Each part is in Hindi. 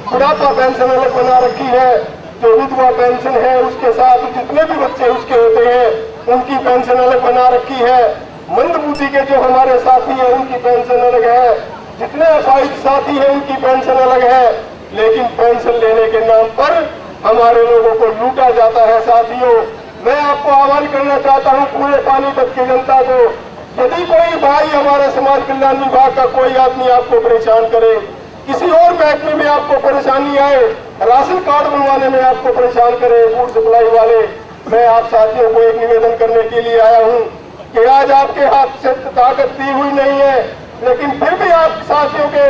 बुढ़ापा पेंशन अलग बना रखी है, जो विधवा पेंशन है उसके साथ जितने भी बच्चे उसके होते हैं उनकी पेंशन अलग बना रखी है। मंदबुद्धि के जो हमारे साथी हैं उनकी पेंशन अलग है, जितने अपाहिज साथी हैं उनकी पेंशन अलग है। लेकिन पेंशन लेने के नाम पर हमारे लोगों को लूटा जाता है। साथियों, मैं आपको आह्वान करना चाहता हूं पूरे पानीपत की जनता को, यदि कोई भाई हमारे समाज कल्याण विभाग का कोई आदमी आपको परेशान करे, किसी और महकमे में आपको परेशानी आए, राशन कार्ड बनवाने में आपको परेशान करे, फूड सप्लाई वाले, मैं आप साथियों को एक निवेदन करने के लिए आया हूं कि आज आपके हाथ से ताकत दी हुई नहीं है, लेकिन फिर भी आप साथियों के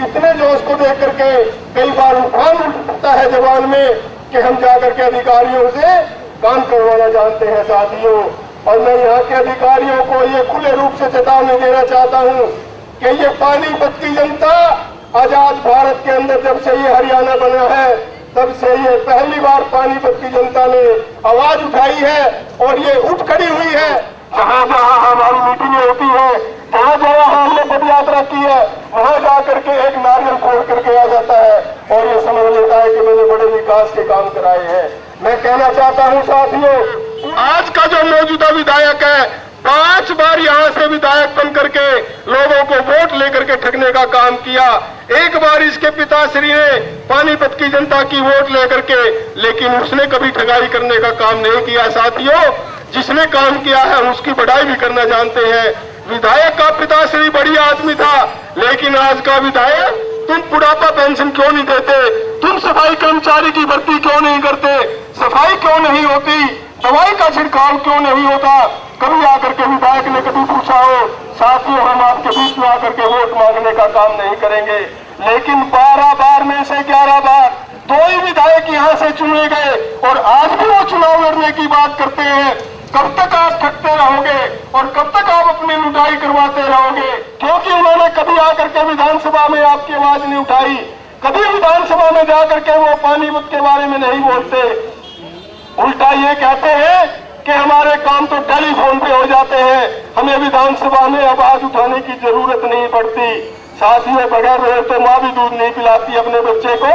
इतने जोश को देख करके कई बार उफान उठता है जवान में कि हम जाकर के अधिकारियों से काम करवाना जानते हैं। साथियों, और मैं यहाँ के अधिकारियों को ये खुले रूप से चेतावनी देना चाहता हूँ कि ये पानीपत की जनता आजाद भारत के अंदर जब से ये हरियाणा बना है तब से ये पहली बार पानीपत की जनता ने आवाज उठाई है और ये उठ खड़ी हुई है। जहाँ जहाँ हमारी मीटिंगें होती है, जहाँ जहाँ हमने पद यात्रा की है, वहाँ जा करके एक नारियल फोड़ करके आ जाता है और ये समझ लेता है कि मैंने बड़े विकास के काम कराए हैं। मैं कहना चाहता हूँ साथियों, आज का जो मौजूदा विधायक है 5 बार यहाँ से विधायक बन करके लोगों को वोट लेकर के ठगने का काम किया। एक बार इसके पिताश्री ने पानीपत की जनता की वोट लेकर के, लेकिन उसने कभी ठगाई करने का काम नहीं किया। साथियों, जिसने काम किया है उसकी बढ़ाई भी करना जानते हैं। विधायक का पिताश्री बढ़िया आदमी था, लेकिन आज का विधायक तुम बुढ़ापा पेंशन क्यों नहीं देते, तुम सफाई कर्मचारी की भर्ती क्यों नहीं करते, सफाई क्यों नहीं होती, दवाई का छिड़काव क्यों नहीं होता, कभी आकर के विधायक ने कभी पूछा हो? साथियों, हम आपके बीच में आकर के वोट मांगने का काम नहीं करेंगे, लेकिन 12 बार में से 11 बार 2 ही विधायक यहाँ से चुने गए और आज भी वो चुनाव लड़ने की बात करते हैं। कब तक आप ठगते रहोगे और कब तक आप अपनी लुटाई करवाते रहोगे? क्योंकि उन्होंने कभी आकर के विधानसभा में आपकी आवाज नहीं उठाई, कभी विधानसभा में जाकर के वो पानीपत के बारे में नहीं बोलते, उल्टा ये कहते हैं कि हमारे काम तो टेलीफोन पे हो जाते हैं, हमें विधानसभा में आवाज उठाने की जरूरत नहीं पड़ती। साथियों, बगैर रोए तो माँ भी दूध नहीं पिलाती अपने बच्चे को।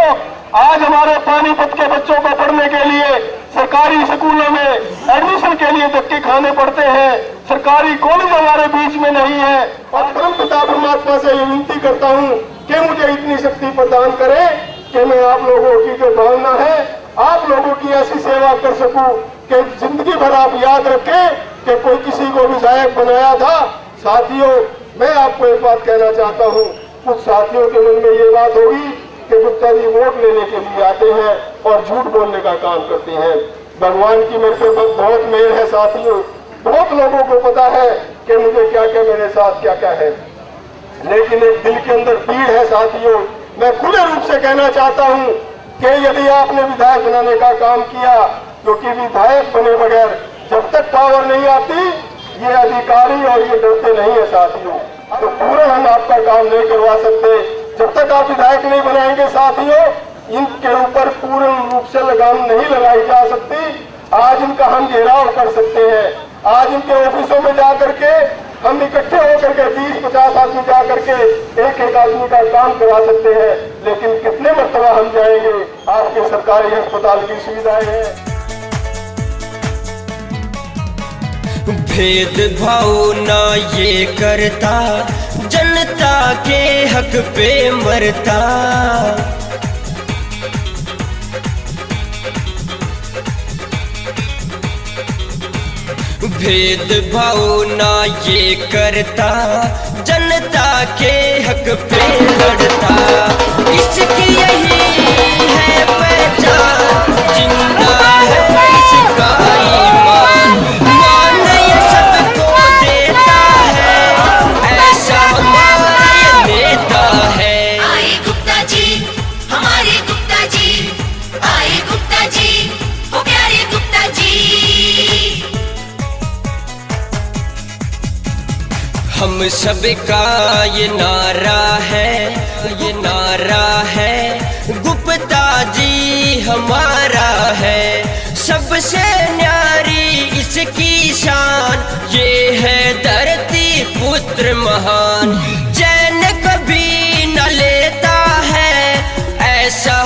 आज हमारे पानीपत के बच्चों को पढ़ने के लिए सरकारी स्कूलों में एडमिशन के लिए धक्के खाने पड़ते हैं, सरकारी कॉलेज हमारे बीच में नहीं है। और परमपिता परमात्मा से ये विनती करता हूँ कि मुझे इतनी शक्ति प्रदान करे कि मैं आप लोगों की जो भावना है, आप लोगों की ऐसी सेवा कर सकूं कि जिंदगी भर आप याद रखें कि कोई किसी को विधायक बनाया था। साथियों, मैं आपको एक बात कहना चाहता हूं, कुछ साथियों के मन में ये बात होगी कि गुप्ता जी वोट लेने के लिए आते हैं और झूठ बोलने का काम करते हैं। भगवान की मेरे पे बहुत मेहर है साथियों, बहुत लोगों को पता है कि मुझे क्या क्या मेरे साथ क्या क्या है, लेकिन एक दिल के अंदर पीड़ है। साथियों, मैं खुले रूप से कहना चाहता हूँ कि यदि आपने विधायक बनाने का काम किया, क्योंकि विधायक बने बगैर जब तक पावर नहीं आती ये अधिकारी और ये डरते नहीं है साथियों, तो पूरा हम आपका काम नहीं करवा सकते जब तक आप विधायक नहीं बनाएंगे। साथियों, इनके ऊपर पूर्ण रूप से लगाम नहीं लगाई जा सकती। आज इनका हम घेराव कर सकते हैं, आज इनके ऑफिसों में जाकर के हम इकट्ठे होकर के 20-50 आदमी जाकर के एक आदमी का काम करा सकते हैं, लेकिन कितने मरतबा हम जाएंगे? आपके सरकारी अस्पताल की सुविधाएं हैं। भेदभाव ना ये करता, जनता के हक पे मरता। भेदभाव ना ये करता, जनता के हक पे लड़ता। इसकी यही है पहचान, जिंदा है इसका ईमान, मान ये सबको देता है, ऐसा हमारा ये नेता है। आए गुप्ता जी, हमारे गुप्ता जी, आए गुप्ता जी, ओ प्यारे गुप्ता जी। हम सबका ये नारा है, ये नारा है, गुप्ता जी हमारा है। सबसे न्यारी इसकी शान, ये है धरती पुत्र महान। चैन कभी न लेता है, ऐसा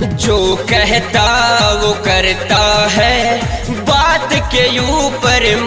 जो कहता वो करता है, बात के ऊपर